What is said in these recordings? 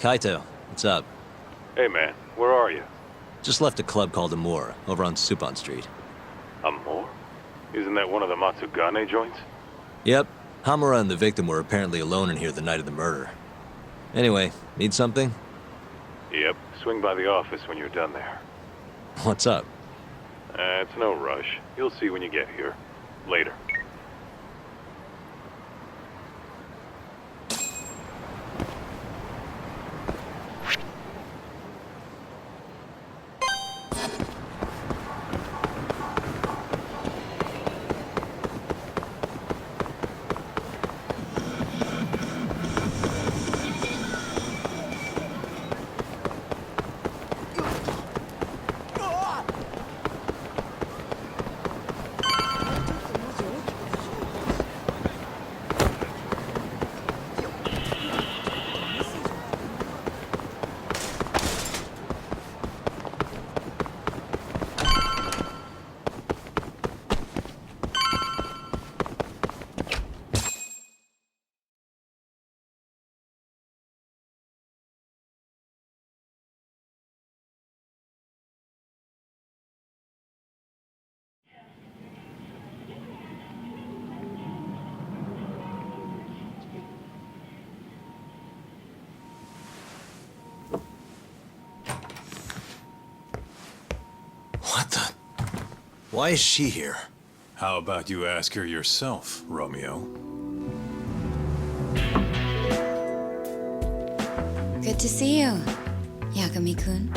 Kaito, what's up? Hey man, where are you? Just left a club called Amor, over on Supon Street. Amor? Isn't that one of the Matsugane joints? Yep, Hamura and the victim were apparently alone in here the night of the murder. Anyway, need something? Yep, swing by the office when you're done there. What's up? It's no rush. You'll see when you get here. Later. What the? Why is she here? How about you ask her yourself, Romeo? Good to see you, Yagami-kun.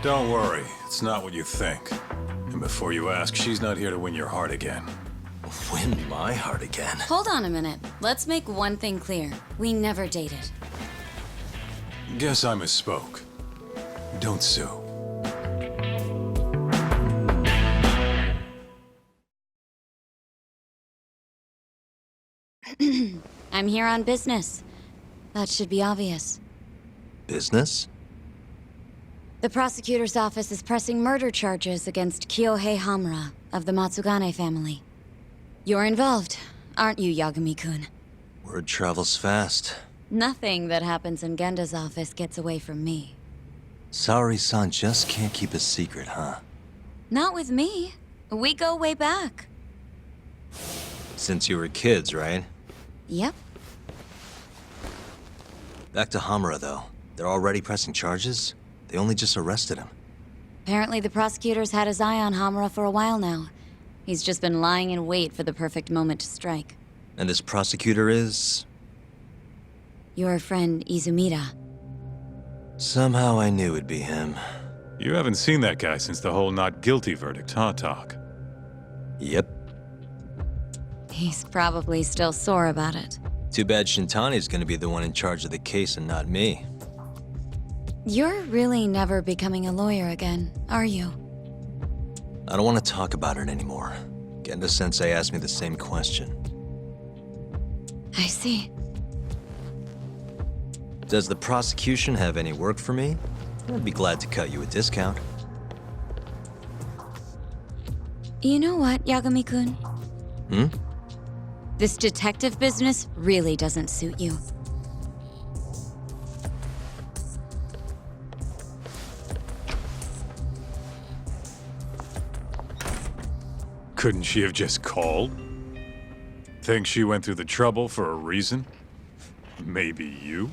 Don't worry, it's not what you think. And before you ask, she's not here to win your heart again. Win my heart again. Hold on a minute. Let's make one thing clear. We never dated. Guess I misspoke. Don't sue. I'm here on business. That should be obvious. Business? The prosecutor's office is pressing murder charges against Kyohei Hamura of the Matsugane family. You're involved, aren't you, Yagami-kun? Word travels fast. Nothing that happens in Genda's office gets away from me. Saori-san just can't keep a secret, huh? Not with me. We go way back. Since you were kids, right? Yep. Back to Hamura, though. They're already pressing charges? They only just arrested him. Apparently the prosecutor's had his eye on Hamura for a while now. He's just been lying in wait for the perfect moment to strike. And this prosecutor is... Your friend Izumida. Somehow I knew it'd be him. You haven't seen that guy since the whole not guilty verdict, huh, Talk? Yep. He's probably still sore about it. Too bad Shintani's gonna be the one in charge of the case and not me. You're really never becoming a lawyer again, are you? I don't want to talk about it anymore. Genda-sensei asked me the same question. I see. Does the prosecution have any work for me? I'd be glad to cut you a discount. You know what, Yagami-kun? Hmm? This detective business really doesn't suit you. Couldn't she have just called? Think she went through the trouble for a reason? Maybe you?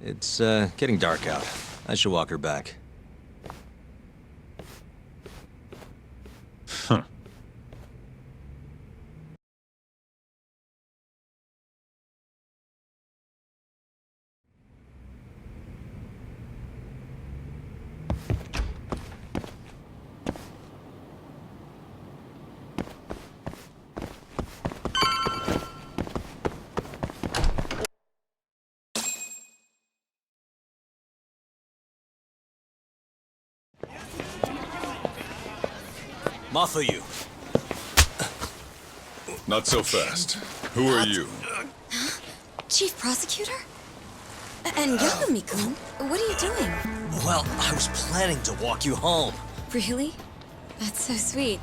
It's, getting dark out. I should walk her back. Huh. Mafuyu. Not so fast. Who are you? Chief Prosecutor? And Yagami-kun, what are you doing? Well, I was planning to walk you home. Really? That's so sweet.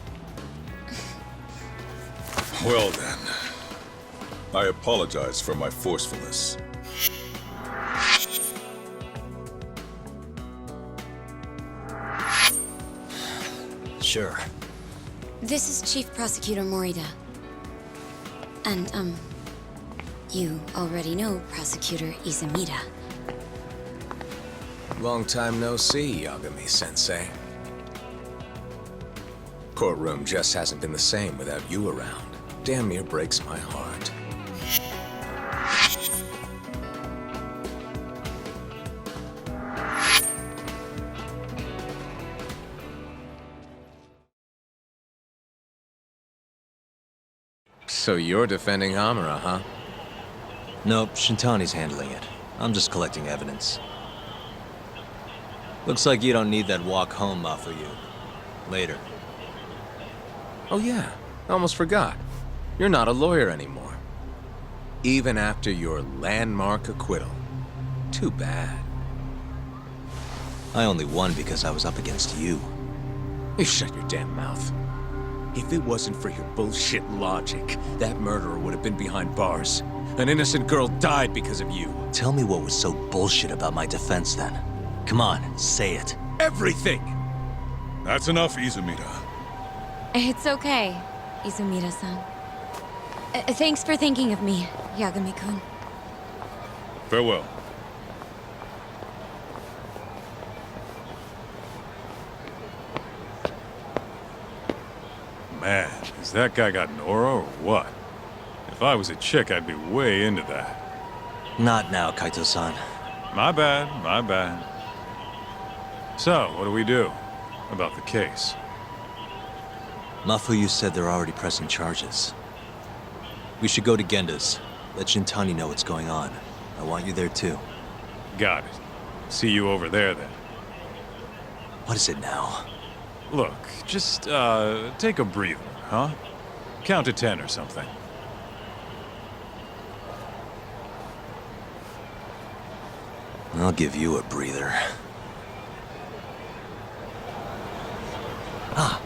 Well then. I apologize for my forcefulness. Sure. This is Chief Prosecutor Morita. And, you already know Prosecutor Izumida. Long time no see, Yagami-sensei. Courtroom just hasn't been the same without you around. Damn near breaks my heart. So you're defending Hamura, huh? Nope, Shintani's handling it. I'm just collecting evidence. Looks like you don't need that walk home, Mafuyu. Later. Oh yeah, I almost forgot. You're not a lawyer anymore. Even after your landmark acquittal. Too bad. I only won because I was up against you. You shut your damn mouth. If it wasn't for your bullshit logic, that murderer would have been behind bars. An innocent girl died because of you. Tell me what was so bullshit about my defense then. Come on, say it. Everything! That's enough, Izumida. It's okay, Izumida-san. Thanks for thinking of me, Yagami-kun. Farewell. Man, has that guy got an aura or what? If I was a chick, I'd be way into that. Not now, Kaito-san. My bad, my bad. So, what do we do about the case? Mafuyu said they're already pressing charges. We should go to Genda's. Let Shintani know what's going on. I want you there too. Got it. See you over there then. What is it now? Look, just, take a breather, huh? Count to 10 or something. I'll give you a breather. Ah.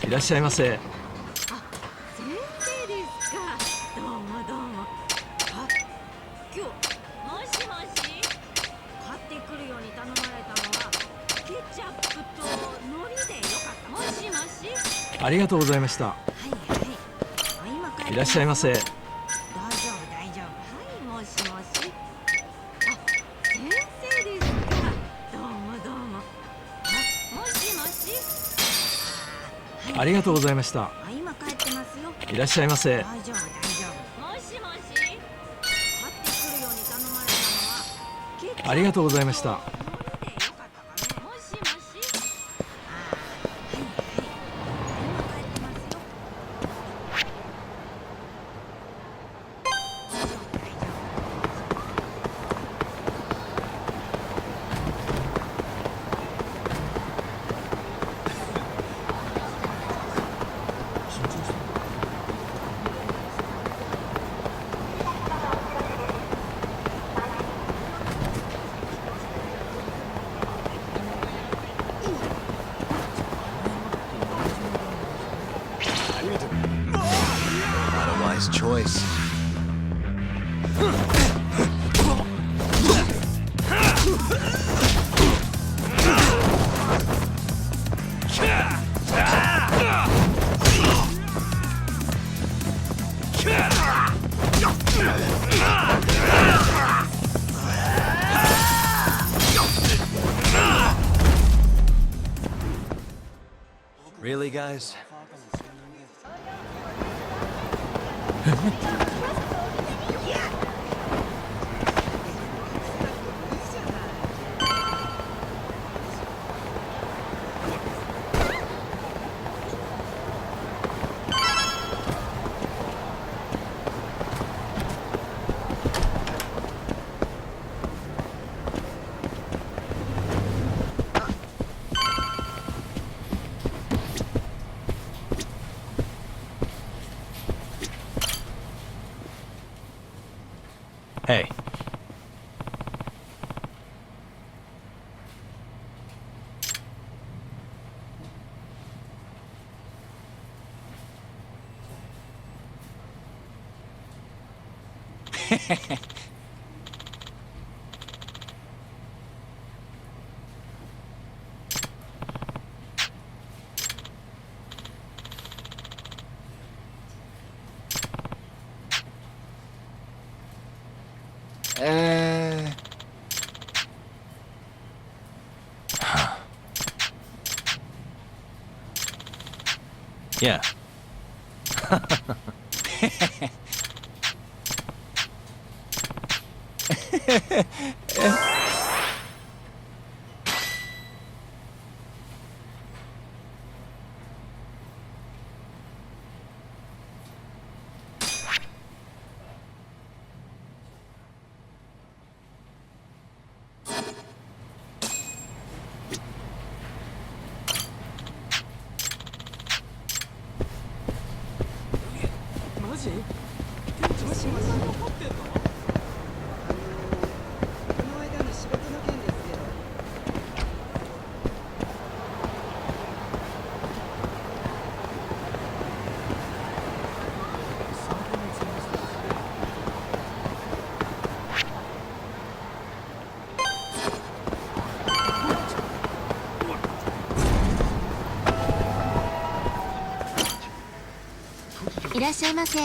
いらっしゃいませ。先生ですか。どうもどうも。あ、今日もしもし。買ってくるように頼まれたのはケチャップと海苔でよかった。もしもし。ありがとうございました。はいはい。あ、今帰ってますよ。いらっしゃいませ。大丈夫大丈夫。はいもしもし。あ、先生ですか。どうもどうも。あ、もしもし。ありがとうございました。あ、今帰ってますよ。いらっしゃいませ。大丈夫大丈夫。もしもし。買ってくるように頼まれたのはケチャップとありがとうございました。海苔でよかったかね。もしもし。あ、はいはい。今帰ってますよ。大丈夫大丈 this. Really, guys? Hey. Yeah.いらっしゃいませ。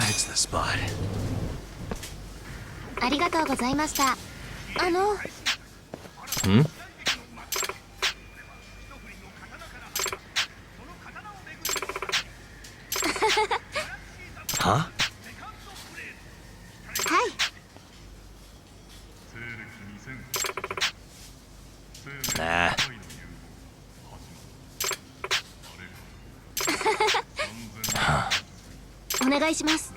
It's the spot. ありがとうございました。Hmm? Huh? はい。Nah. お願いします。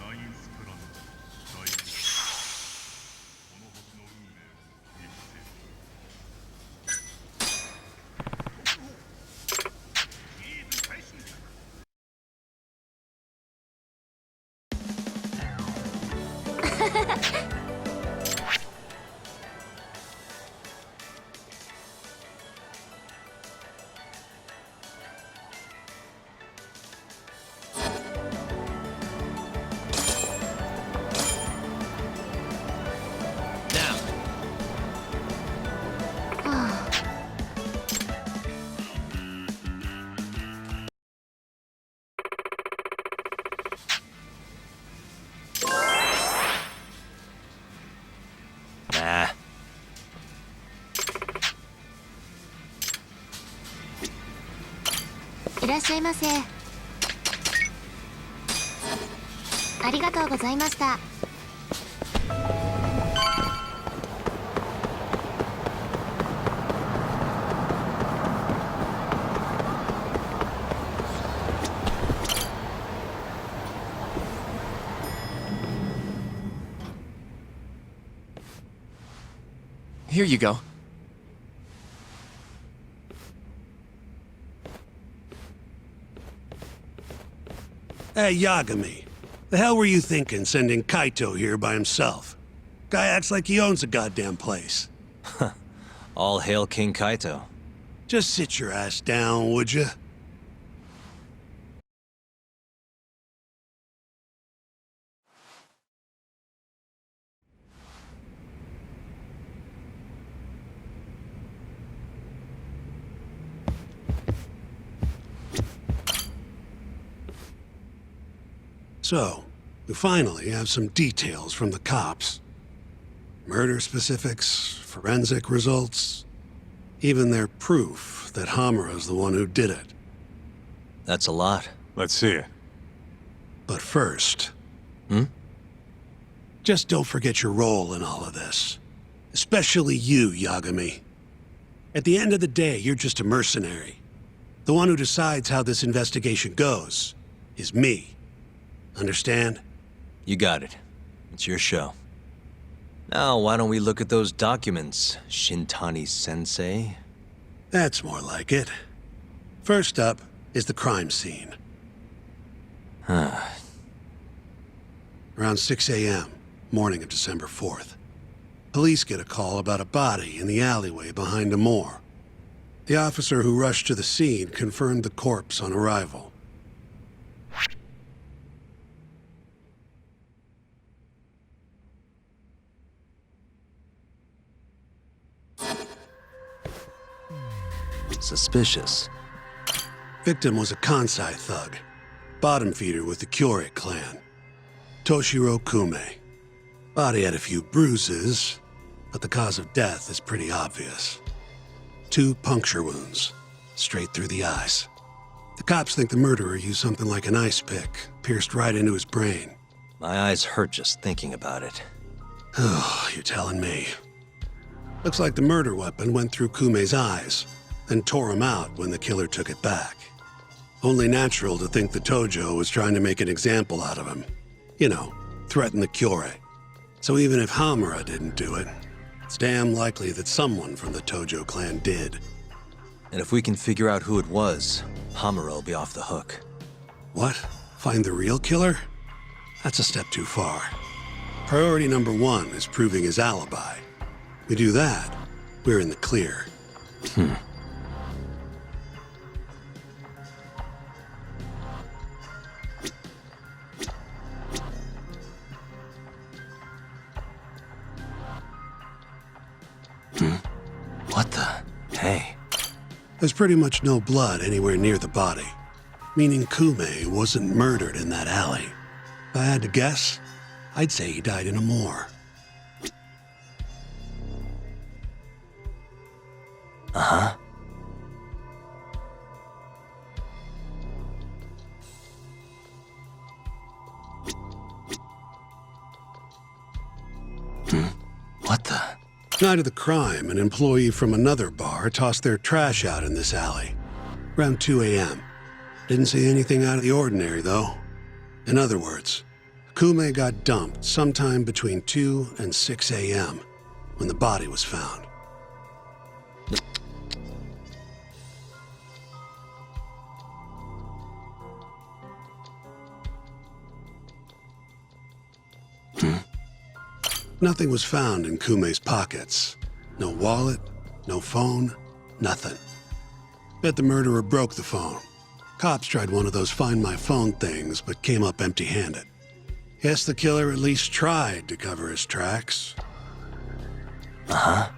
Nah. いらっしゃいませ。ありがとうございました。Here you go. Hey, Yagami. The hell were you thinking sending Kaito here by himself? Guy acts like he owns the goddamn place. All hail King Kaito. Just sit your ass down, would you? So, we finally have some details from the cops. Murder specifics, forensic results, even their proof that Hamura's the one who did it. That's a lot. Let's see it. But first... Just don't forget your role in all of this. Especially you, Yagami. At the end of the day, you're just a mercenary. The one who decides how this investigation goes is me. Understand? You got it. It's your show. Now, why don't we look at those documents, Shintani-sensei? That's more like it. First up is the crime scene. Around 6 a.m., morning of December 4th. Police get a call about a body in the alleyway behind a moor. The officer who rushed to the scene confirmed the corpse on arrival. Suspicious. Victim was a Kansai thug, bottom feeder with the Kyorei clan. Toshiro Kume. Body had a few bruises, but the cause of death is pretty obvious. 2 puncture wounds, straight through the eyes. The cops think the murderer used something like an ice pick, pierced right into his brain. My eyes hurt just thinking about it. Oh, you're telling me. Looks like the murder weapon went through Kume's eyes, then tore him out when the killer took it back. Only natural to think the Tojo was trying to make an example out of him. You know, threaten the Kyorei. So even if Hamura didn't do it, it's damn likely that someone from the Tojo clan did. And if we can figure out who it was, Hamura will be off the hook. What? Find the real killer? That's a step too far. Priority number 1 is proving his alibi. We do that, we're in the clear. What the? Hey. There's pretty much no blood anywhere near the body, meaning Kume wasn't murdered in that alley. If I had to guess, I'd say he died in a moor. Uh-huh. What the? Night of the crime, an employee from another bar tossed their trash out in this alley. Around 2 a.m. Didn't see anything out of the ordinary, though. In other words, Kume got dumped sometime between 2 and 6 a.m. when the body was found. Nothing was found in Kume's pockets. No wallet, no phone, nothing. Bet the murderer broke the phone. Cops tried one of those Find My Phone things, but came up empty-handed. Guess the killer at least tried to cover his tracks. Uh-huh.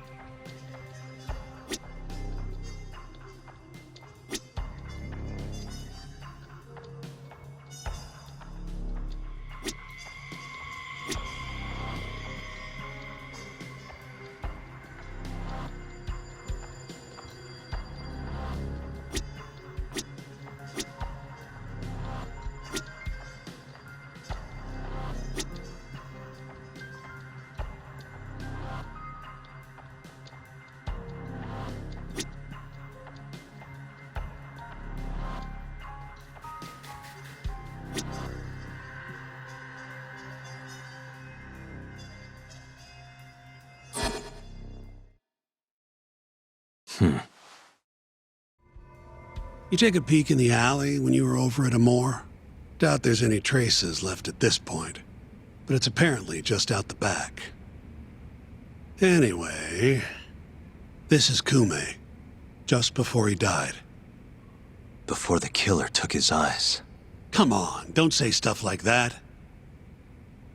You take a peek in the alley when you were over at Amore? Doubt there's any traces left at this point, but it's apparently just out the back. Anyway, this is Kume, just before he died. Before the killer took his eyes. Come on, don't say stuff like that.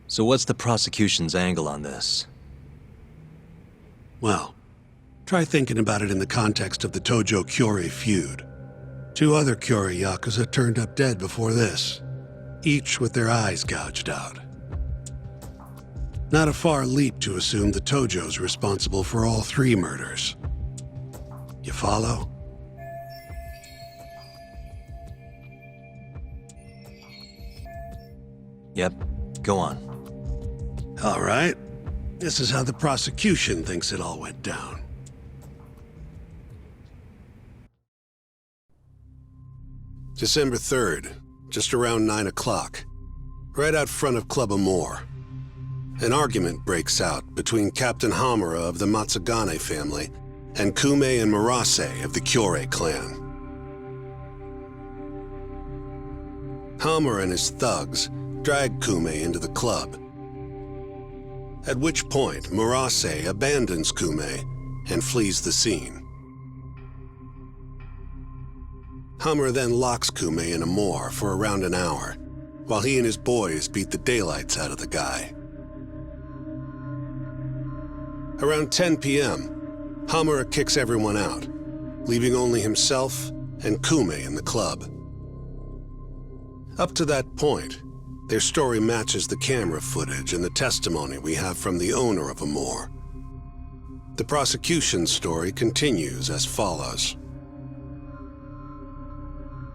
So what's the prosecution's angle on this? Well, try thinking about it in the context of the Tojo-Kyorei feud. 2 other Kyorei Yakuza turned up dead before this, each with their eyes gouged out. Not a far leap to assume the Tojo's responsible for all 3 murders. You follow? Yep, go on. All right. This is how the prosecution thinks it all went down. December 3rd, just around 9 o'clock, right out front of Club Amore. An argument breaks out between Captain Hamura of the Matsugane family and Kume and Murase of the Kyorei clan. Hamura and his thugs drag Kume into the club, at which point Murase abandons Kume and flees the scene. Hamura then locks Kume in Amore for around an hour, while he and his boys beat the daylights out of the guy. Around 10 p.m., Hamura kicks everyone out, leaving only himself and Kume in the club. Up to that point, their story matches the camera footage and the testimony we have from the owner of Amore. The prosecution's story continues as follows.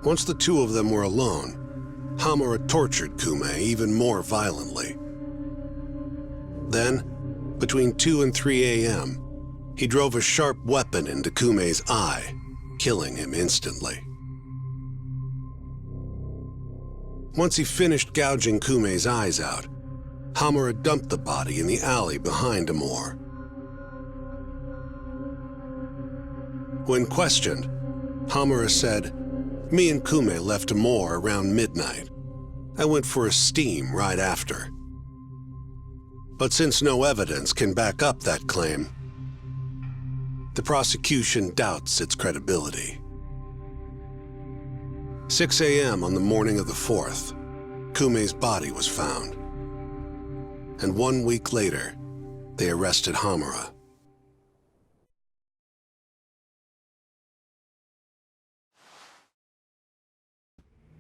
Once the 2 of them were alone, Hamura tortured Kume even more violently. Then, between 2 and 3 a.m., he drove a sharp weapon into Kume's eye, killing him instantly. Once he finished gouging Kume's eyes out, Hamura dumped the body in the alley behind Amore. When questioned, Hamura said, "Me and Kume left Amore around midnight. I went for a steam right after." But since no evidence can back up that claim, the prosecution doubts its credibility. 6 a.m. on the morning of the 4th, Kume's body was found. And 1 week later, they arrested Hamura.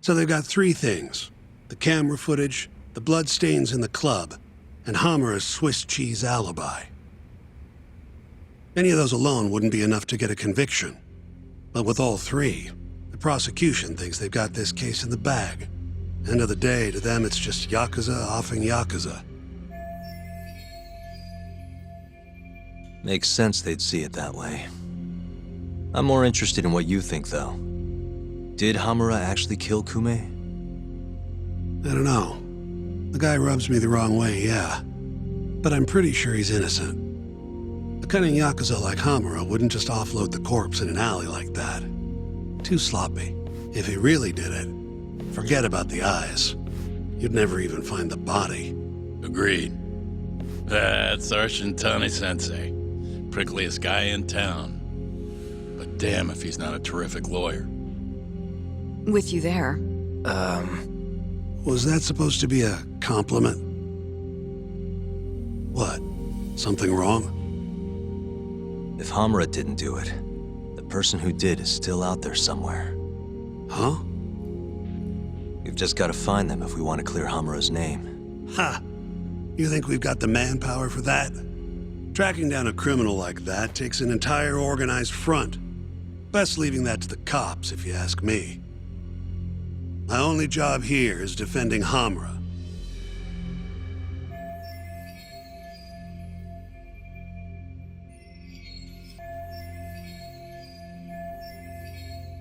So they've got 3 things: the camera footage, the bloodstains in the club, and Hamura's Swiss cheese alibi. Any of those alone wouldn't be enough to get a conviction. But with all 3, the prosecution thinks they've got this case in the bag. End of the day, to them it's just Yakuza offing Yakuza. Makes sense they'd see it that way. I'm more interested in what you think, though. Did Hamura actually kill Kume? I don't know. The guy rubs me the wrong way, yeah. But I'm pretty sure he's innocent. A cunning Yakuza like Hamura wouldn't just offload the corpse in an alley like that. Too sloppy. If he really did it, forget about the eyes. You'd never even find the body. Agreed. That's our Shintani-sensei. Prickliest guy in town. But damn if he's not a terrific lawyer. With you there. Was that supposed to be a compliment? What? Something wrong? If Hamura didn't do it, the person who did is still out there somewhere. Huh? We've just got to find them if we want to clear Hamura's name. Ha! You think we've got the manpower for that? Tracking down a criminal like that takes an entire organized front. Best leaving that to the cops, if you ask me. My only job here is defending Hamura.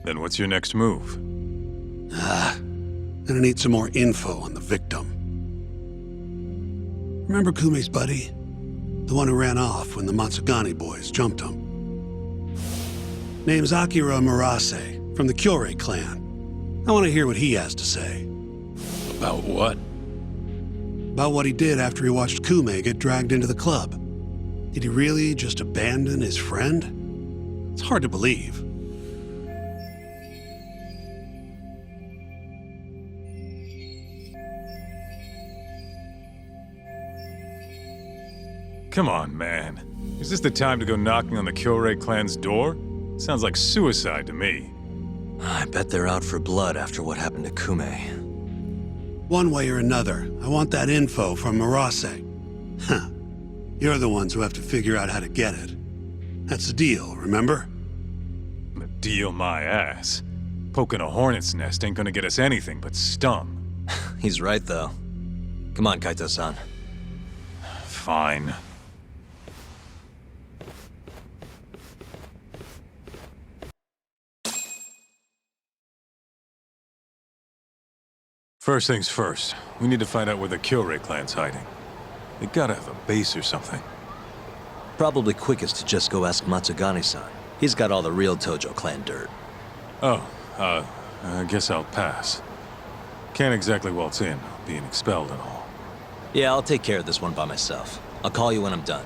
Then what's your next move? Gonna need some more info on the victim. Remember Kume's buddy? The one who ran off when the Matsugane boys jumped him. Name's Akira Murase, from the Kyorei clan. I want to hear what he has to say. About what? About what he did after he watched Kume get dragged into the club. Did he really just abandon his friend? It's hard to believe. Come on, man. Is this the time to go knocking on the Kyorei clan's door? Sounds like suicide to me. I bet they're out for blood after what happened to Kume. One way or another, I want that info from Marase. Huh. You're the ones who have to figure out how to get it. That's the deal, remember? The deal my ass. Poking a hornet's nest ain't gonna get us anything but stung. He's right, though. Come on, Kaito-san. Fine. First things first, we need to find out where the Kyorei clan's hiding. They gotta have a base or something. Probably quickest to just go ask Matsugane-san. He's got all the real Tojo clan dirt. Oh, I guess I'll pass. Can't exactly waltz in, being expelled and all. Yeah, I'll take care of this one by myself. I'll call you when I'm done.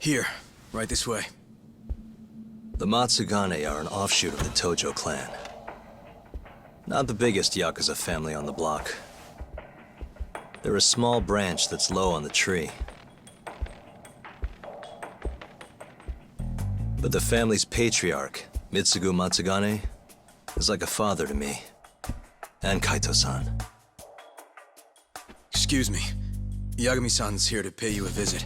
Here, right this way. The Matsugane are an offshoot of the Tojo clan. Not the biggest Yakuza family on the block. They're a small branch that's low on the tree. But the family's patriarch, Mitsugu Matsugane, is like a father to me. And Kaito-san. Excuse me. Yagami-san's here to pay you a visit.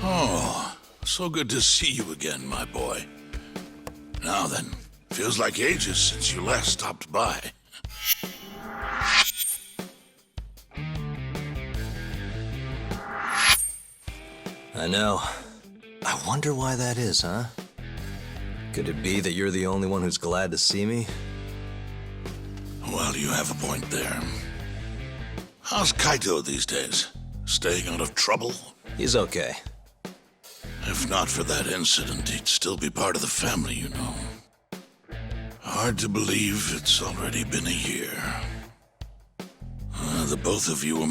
Oh, so good to see you again, my boy. Now then, feels like ages since you last stopped by. I know. I wonder why that is, huh? Could it be that you're the only one who's glad to see me? Well, you have a point there. How's Kaito these days? Staying out of trouble? He's okay. If not for that incident, he'd still be part of the family, you know. Hard to believe it's already been a year. The both of you were